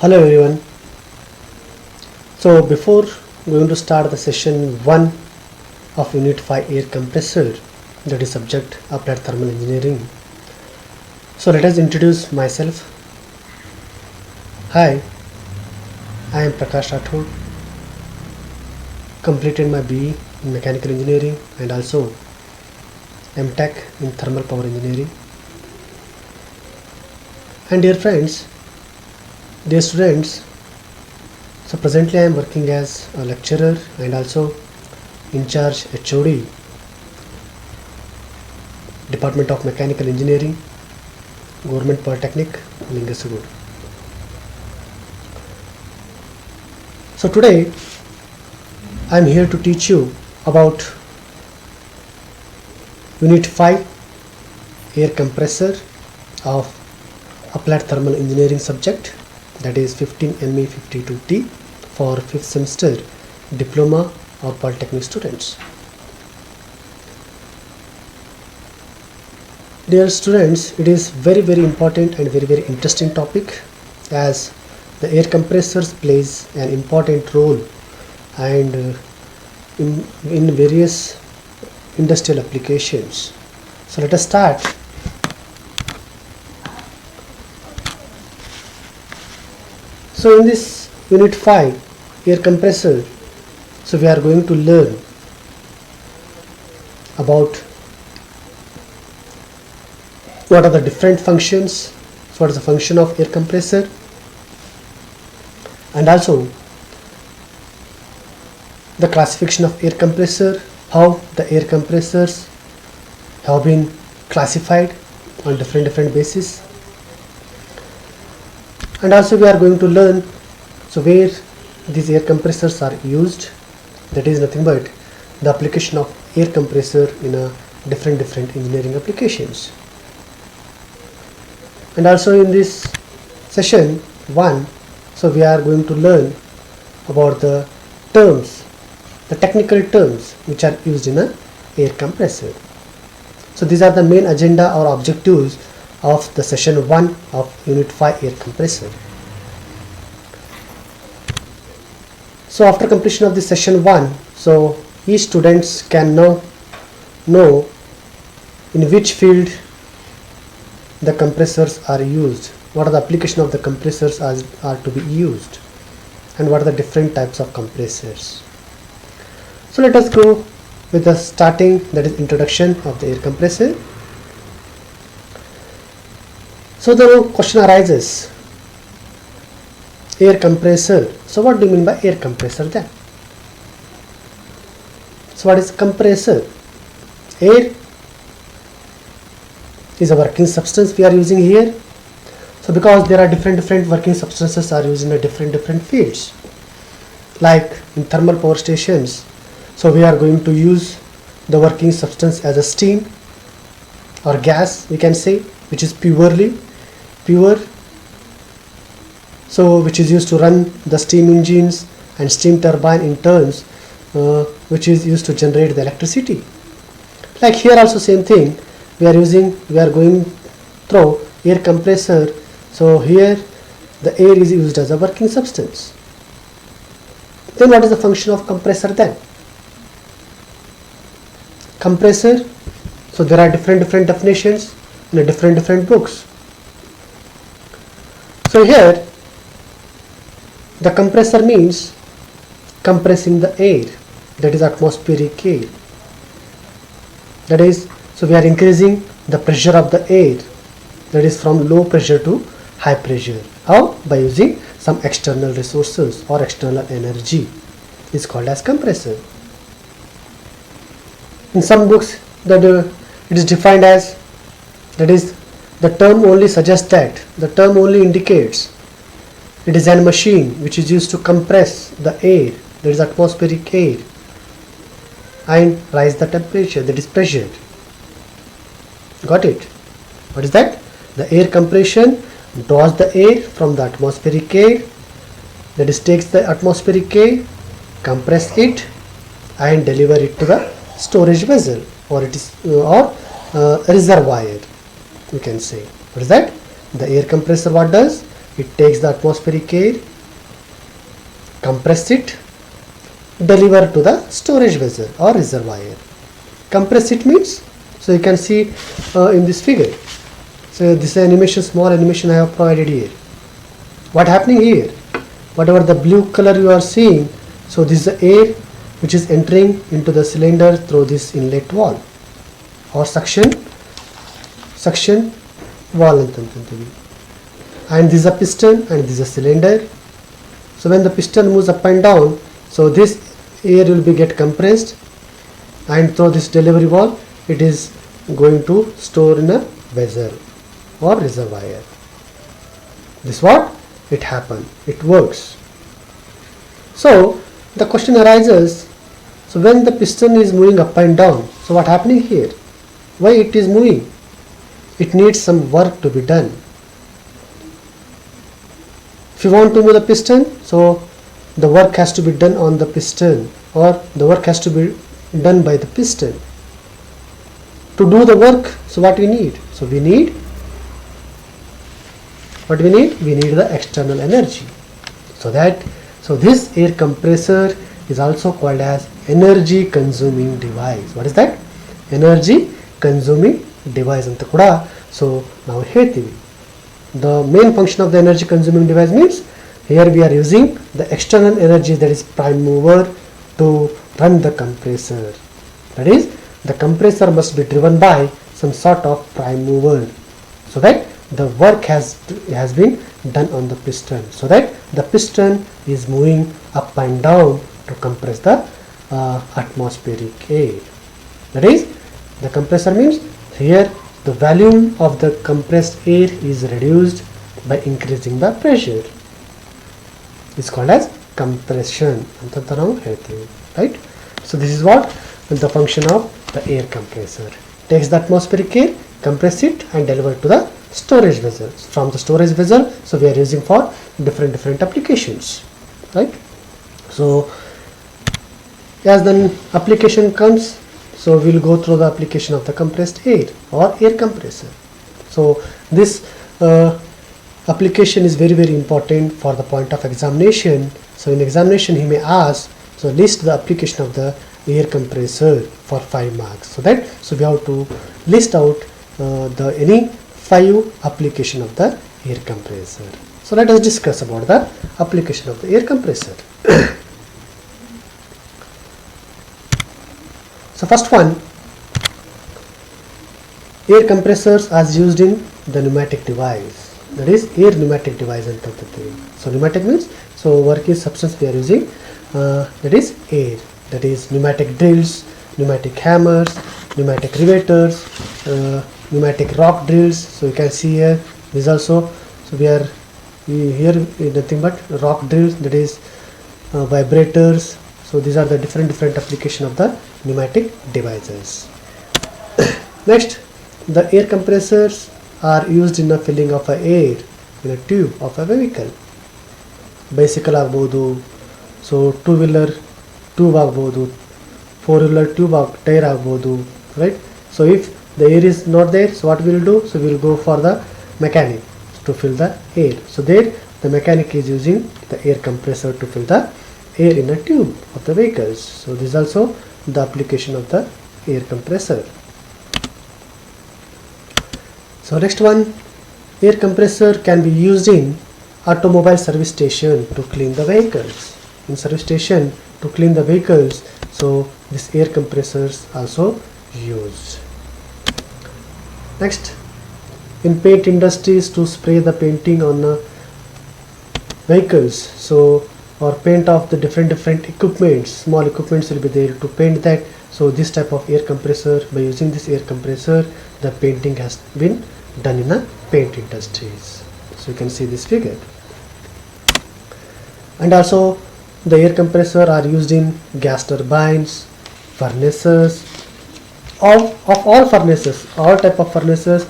Hello everyone. So before going to start the session 1 of Unit 5 Air Compressor, that is subject Applied Thermal Engineering. So let us introduce myself. Hi, I am Prakash Rathod. Completed my BE in Mechanical Engineering and also MTech in Thermal Power Engineering. And dear friends, dear students, so presently I am working as a lecturer and also in charge HOD, Department of Mechanical Engineering, Government Polytechnic, Lingasugud. So today I am here to teach you about Unit 5 Air Compressor of Applied Thermal Engineering subject, that is 15ME52T for 5th semester diploma or polytechnic students. Dear students, it is very important and very interesting topic, as the air compressors plays an important role and in various industrial applications. So let us start. So in this Unit 5 air compressor, so we are going to learn about what are the different functions, so what is the function of air compressor, and also the classification of air compressor, how the air compressors have been classified on different basis. And also we are going to learn so where these air compressors are used, that is nothing but the application of air compressor in a different engineering applications. And also in this session 1, so we are going to learn about the terms, the technical terms which are used in a air compressor. So these are the main agenda or objectives of the session 1 of Unit 5 air compressor. So after completion of the session 1, so each students can now know in which field the compressors are used, what are the application of the compressors are to be used, and what are the different types of compressors. So let us go with the starting, that is introduction of the air compressor. So the question arises, air compressor. So what do you mean by air compressor then? So what is compressor? Air is a working substance we are using here. So because there are different working substances are used in a different fields. Like in thermal power stations, so we are going to use the working substance as a steam or gas, we can say, which is pure, so which is used to run the steam engines and steam turbine in turns, which is used to generate the electricity. Like here also same thing, we are going through air compressor. So here the air is used as a working substance. Then what is the function of compressor then? Compressor, so there are different definitions in a different books. So here the compressor means compressing the air, that is atmospheric air. That is, so we are increasing the pressure of the air, that is from low pressure to high pressure. How? By using some external resources or external energy is called as compressor. In some books that it is defined as, that is, the term only suggests that, the term only indicates it is a machine which is used to compress the air, that is atmospheric air, and rise the temperature, that is pressure. Got it? What is that? The air compression draws the air from the atmospheric air, that is takes the atmospheric air, compress it and deliver it to the storage vessel, or it is reservoir, we can say. What is that? The air compressor what does? It takes the atmospheric air, compress it, deliver to the storage vessel or reservoir. Compress it means, so you can see in this figure. So this animation, small animation I have provided here. What happening here? Whatever the blue color you are seeing, so this is the air which is entering into the cylinder through this inlet valve or suction valve antantantivi. And this is a piston and this is a cylinder. So when the piston moves up and down, so this air will be get compressed, and through this delivery valve it is going to store in a vessel or reservoir. This what? It happen. It works. So the question arises, so when the piston is moving up and down, so what happening here? Why it is moving? It needs some work to be done. If you want to move the piston, so the work has to be done on the piston, or the work has to be done by the piston. To do the work, so what we need? So we need, what we need? We need the external energy. So this air compressor is also called as energy consuming device. What is that? Energy consuming device anta kuda so ನಾವು ಹೇಳ್ತೀವಿ. The main function of the energy consuming device means here we are using the external energy, that is prime mover, to run the compressor. That is, the compressor must be driven by some sort of prime mover, so that the work has been done on the piston, so that the piston is moving up and down to compress the atmospheric air. That is, the compressor means here the volume of the compressed air is reduced by increasing the pressure. It's called as compression. Right? So this is what the function of the air compressor. Takes the atmospheric air, compress it and deliver to the storage vessel. From the storage vessel, so we are using for different applications. Right? So as the application comes, so we will go through the application of the compressed air or air compressor. So this application is very important for the point of examination. So in examination he may ask, so list the application of the air compressor for 5 marks. So we have to list out any 5 application of the air compressor. So let us discuss about the application of the air compressor. So first one, air compressors as used in the pneumatic device. That is air pneumatic device. So pneumatic means, so working substance we are using, that is air. That is pneumatic drills, pneumatic hammers, pneumatic riveters, pneumatic rock drills. So you can see here, this also, so we are here nothing but rock drills, that is vibrators. So these are the different application of the pneumatic devices. Next, the air compressors are used in the filling of air in a tube of a vehicle. Bicycle agbodu, so two-wheeler tube agbodu, four-wheeler tube tire agbodu, right? So if the air is not there, so what we will do? So we will go for the mechanic to fill the air. So there the mechanic is using the air compressor to fill the air in a tube of the vehicles. So this is also the application of the air compressor. So next one, air compressor can be used in automobile service station to clean the vehicles. In service station to clean the vehicles, so this air compressors also used. Next, in paint industries to spray the painting on the vehicles, so or paint off the different equipments, small equipments will be there to paint that. So this type of air compressor, by using this air compressor, the painting has been done in the paint industries. So you can see this figure. And also the air compressor are used in gas turbines, furnaces, of all furnaces, all type of furnaces,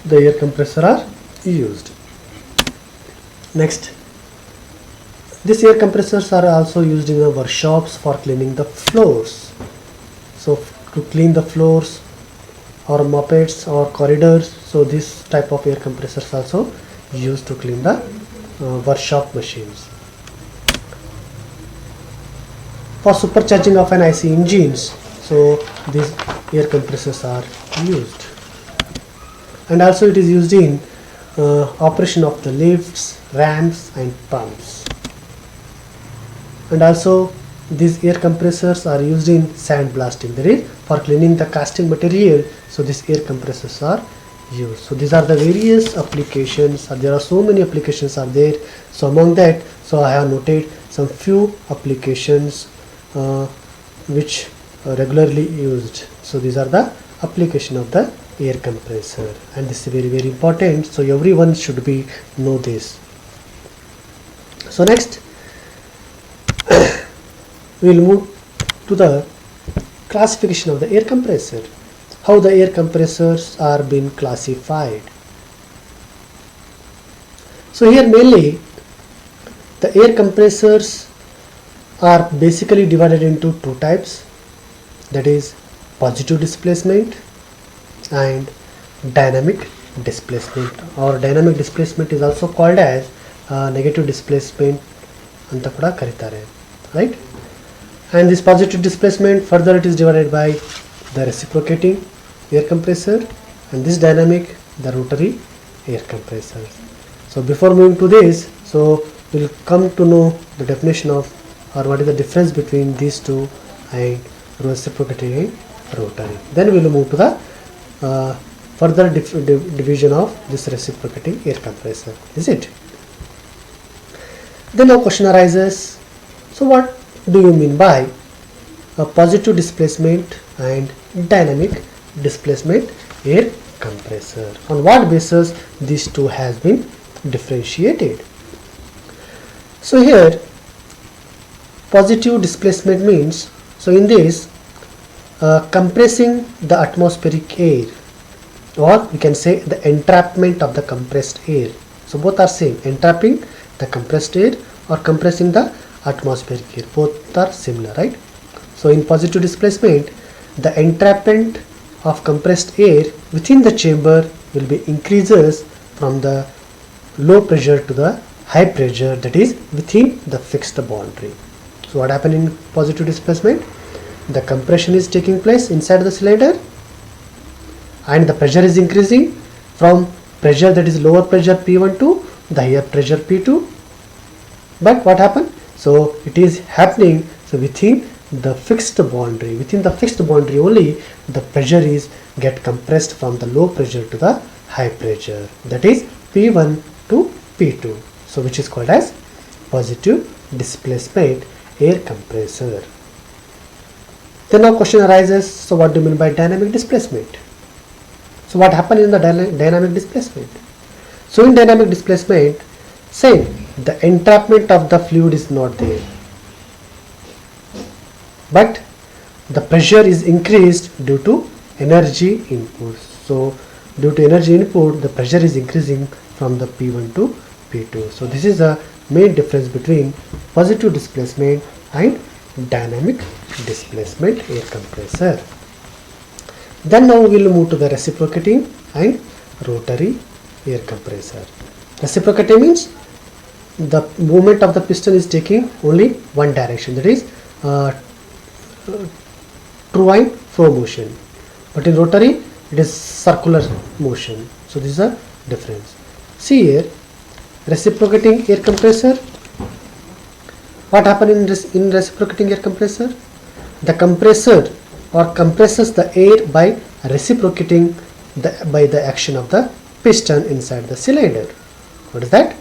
the air compressor are used. Next, these air compressors are also used in the workshops for cleaning the floors. So to clean the floors or mopeds or corridors, so this type of air compressors also used to clean the workshop machines. For supercharging of an IC engines, so these air compressors are used. And also it is used in operation of the lifts, ramps and pumps. And also these air compressors are used in sandblasting, that is for cleaning the casting material. So these air compressors are used. So these are the various applications. There are so many applications are there. So among that, so I have noted some few applications which are regularly used. So these are the application of the air compressor, and this is very important. So everyone should be know this. So next we will move to the classification of the air compressor. How the air compressors are being classified. So here mainly the air compressors are basically divided into two types, that is positive displacement and dynamic displacement, or dynamic displacement is also called as negative displacement anta kuda karitare, right? And this positive displacement further it is divided by the reciprocating air compressor, and this dynamic the rotary air compressor. So before moving to this, so we'll come to know the definition of, or what is the difference between these two and reciprocating and rotary. Then we'll move to the further division of this reciprocating air compressor, is it? Then now question arises, so what do you mean by a positive displacement and dynamic displacement air compressor? On what basis these two has been differentiated? So here positive displacement means, so in this compressing the atmospheric air, or we can say the entrapment of the compressed air. So both are same, entrapping the compressed air or compressing the atmospheric air, both are similar, right? So in positive displacement, the entrapment of compressed air within the chamber will be increases from the low pressure to the high pressure, that is within the fixed boundary. So what happened in positive displacement? The compression is taking place inside the cylinder and the pressure is increasing from pressure that is lower pressure P1 to the higher pressure P2. But what happened? So it is happening so within the fixed boundary. Within the fixed boundary only the pressure is get compressed from the low pressure to the high pressure, that is P1 to P2. So which is called as positive displacement air compressor. Then now question arises, so what do you mean by dynamic displacement? So what happened in the dynamic displacement? So in dynamic displacement, say the entrapment of the fluid is not there, but the pressure is increased due to energy input. So due to energy input, the pressure is increasing from the P1 to P2. So this is the main difference between positive displacement and dynamic displacement air compressor. Then now we will move to the reciprocating and rotary air compressor. Reciprocating means the movement of the piston is taking only one direction, that is true and flow motion, but in rotary it is circular motion. So this is a difference. See here, reciprocating air compressor, what happened in reciprocating air compressor? The compressor or compresses the air by reciprocating by the action of the piston inside the cylinder. What is that?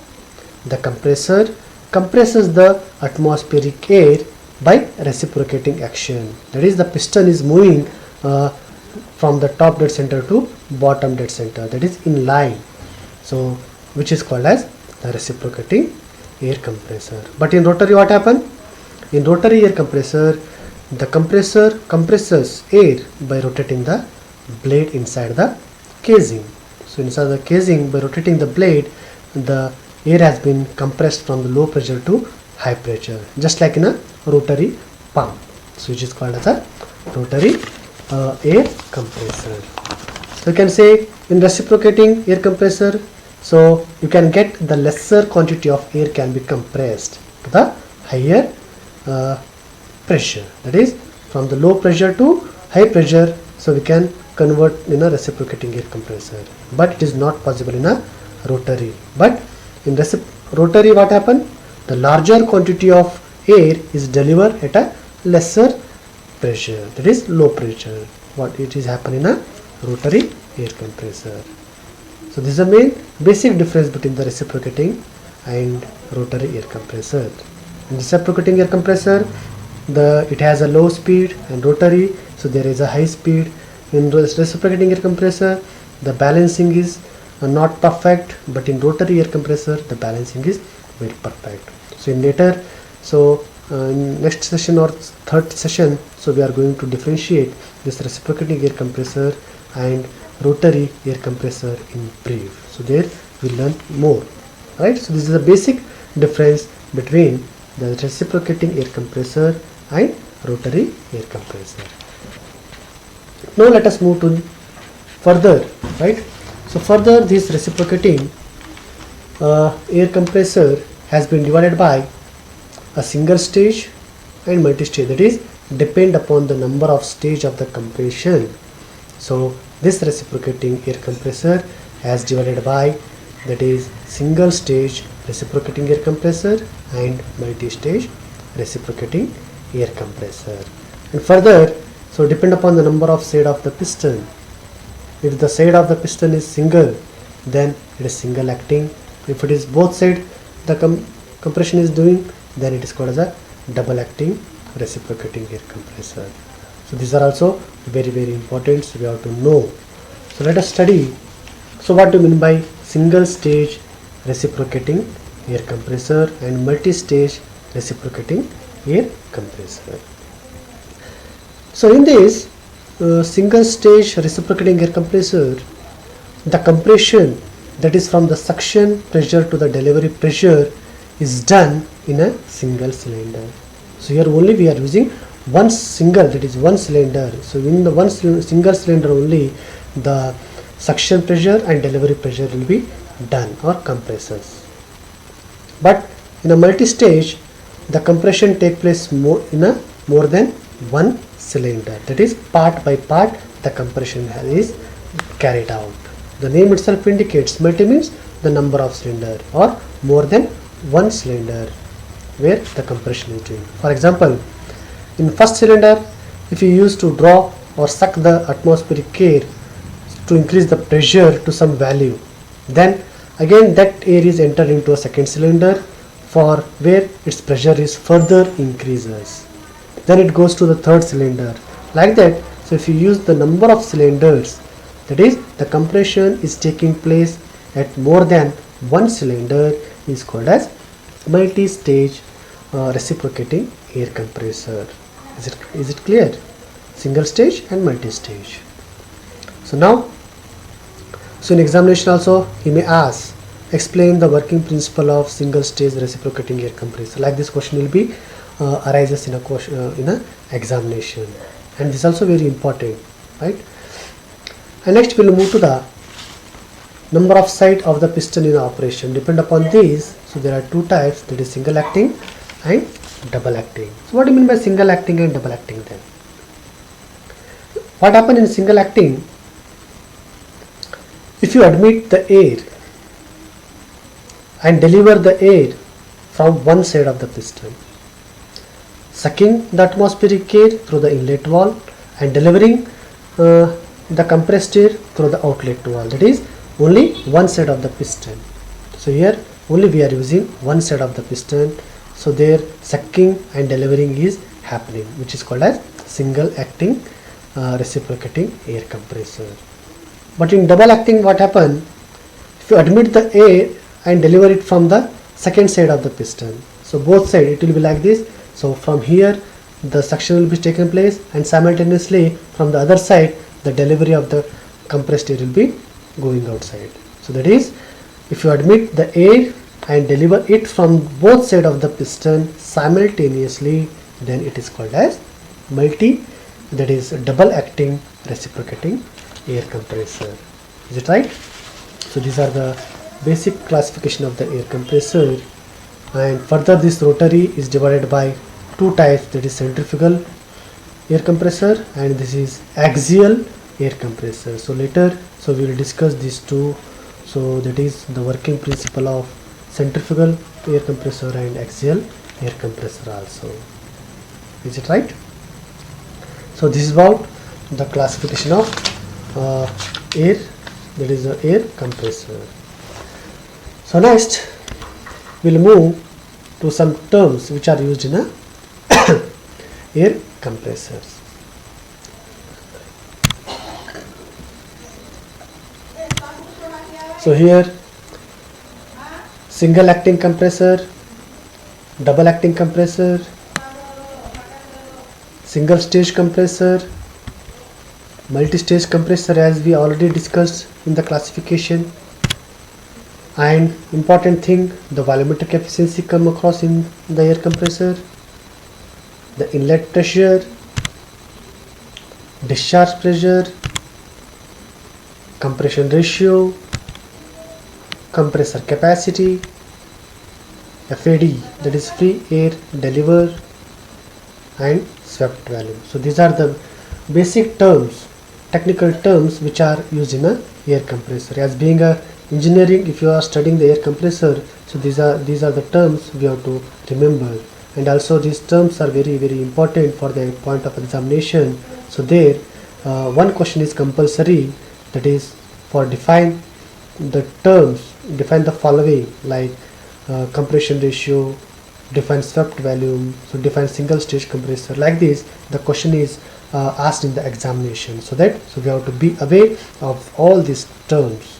The compressor compresses the atmospheric air by reciprocating action, that is the piston is moving from the top dead center to bottom dead center, that is in line. So which is called as the reciprocating air compressor. But in rotary what happened? In rotary air compressor, the compressor compresses air by rotating the blade inside the casing. So inside the casing, by rotating the blade, the air has been compressed from the low pressure to high pressure, just like in a rotary pump. So which is called as a rotary air compressor. So you can say in reciprocating air compressor, So you can get the lesser quantity of air can be compressed to the higher pressure, that is from the low pressure to high pressure. So we can convert in a reciprocating air compressor, but it is not possible in a rotary. But in rotary, what happen? The larger quantity of air is delivered at a lesser pressure, that is low pressure. What it is happen in a rotary air compressor. So this is the main basic difference between the reciprocating and rotary air compressor. In reciprocating air compressor, it has a low speed, and rotary, so there is a high speed. In reciprocating air compressor, the balancing is not perfect, but in rotary air compressor, the balancing is very perfect. So in later, in next session or third session, so we are going to differentiate this reciprocating air compressor and rotary air compressor in brief. So there we learn more, right? So this is a basic difference between the reciprocating air compressor and rotary air compressor. Now let us move to further, right? So further, this reciprocating air compressor has been divided by a single stage and multi-stage, that is depend upon the number of stage of the compression. So this reciprocating air compressor has divided by, that is single stage reciprocating air compressor and multi-stage reciprocating air compressor. And further, so depend upon the number of side of the piston. If the side of the piston is single, then it is single acting. If it is both side the compression is doing, then it is called as a double acting reciprocating air compressor. So these are also very important, so we have to know. So let us study. So what do you mean by single stage reciprocating air compressor and multi-stage reciprocating air compressor? So in this single stage reciprocating air compressor, the compression, that is from the suction pressure to the delivery pressure, is done in a single cylinder. So here only we are using one single, that is one cylinder. So in the single cylinder only, the suction pressure and delivery pressure will be done, or compressors. But in a multi-stage, the compression take place more than one cylinder, that is part by part the compression is carried out. The name itself indicates multi means the number of cylinder, or more than one cylinder where the compression is doing. For example, in first cylinder, if you use to draw or suck the atmospheric air to increase the pressure to some value, then again that air is entered into a second cylinder for where its pressure is further increases. Then it goes to the third cylinder, like that. So if you use the number of cylinders, that is the compression is taking place at more than one cylinder, is called as multi-stage reciprocating air compressor. Is it clear? Single stage and multi-stage. So now, so in examination also he may ask, explain the working principle of single stage reciprocating air compressor. Like this question will be arises in a question in a examination, and this is also very important, right? And next we will move to the number of side of the piston in operation. Depend upon these, so there are two types, that is single acting and double acting. So what do you mean by single acting and double acting then? What happens in single acting? If you admit the air and deliver the air from one side of the piston, sucking the atmospheric air through the inlet valve and delivering the compressed air through the outlet valve, that is only one side of the piston. So here only we are using one side of the piston, so there sucking and delivering is happening, which is called as single acting reciprocating air compressor. But in double acting, what happen? If you admit the air and deliver it from the second side of the piston, so both sides it will be like this. So from here the suction will be taken place, and simultaneously from the other side the delivery of the compressed air will be going outside. So that is, if you admit the air and deliver it from both sides of the piston simultaneously, then it is called as that is double acting reciprocating air compressor. Is it right? So these are the basic classification of the air compressor. And further, this rotary is divided by two types, that is centrifugal air compressor and this is axial air compressor. So later, so we will discuss these two. So that is the working principle of centrifugal air compressor and axial air compressor also. Is it right? So this is about the classification of air, that is the air compressor. So next we'll move to some terms which are used in a air compressors. So here single acting compressor, double acting compressor, single stage compressor, multi-stage compressor, as we already discussed in the classification. And important thing, the volumetric efficiency come across in the air compressor, the inlet pressure, discharge pressure, compression ratio, compressor capacity, FAD, that is free air deliver, and swept volume. So these are the basic terms, technical terms which are used in a air compressor. As being a engineering, if you are studying the air compressor, so these are the terms we have to remember, and also these terms are very important for the point of examination. So there one question is compulsory, that is for define the terms, define the following, like compression ratio, define swept volume, so define single stage compressor. Like this the question is asked in the examination, so we have to be aware of all these terms.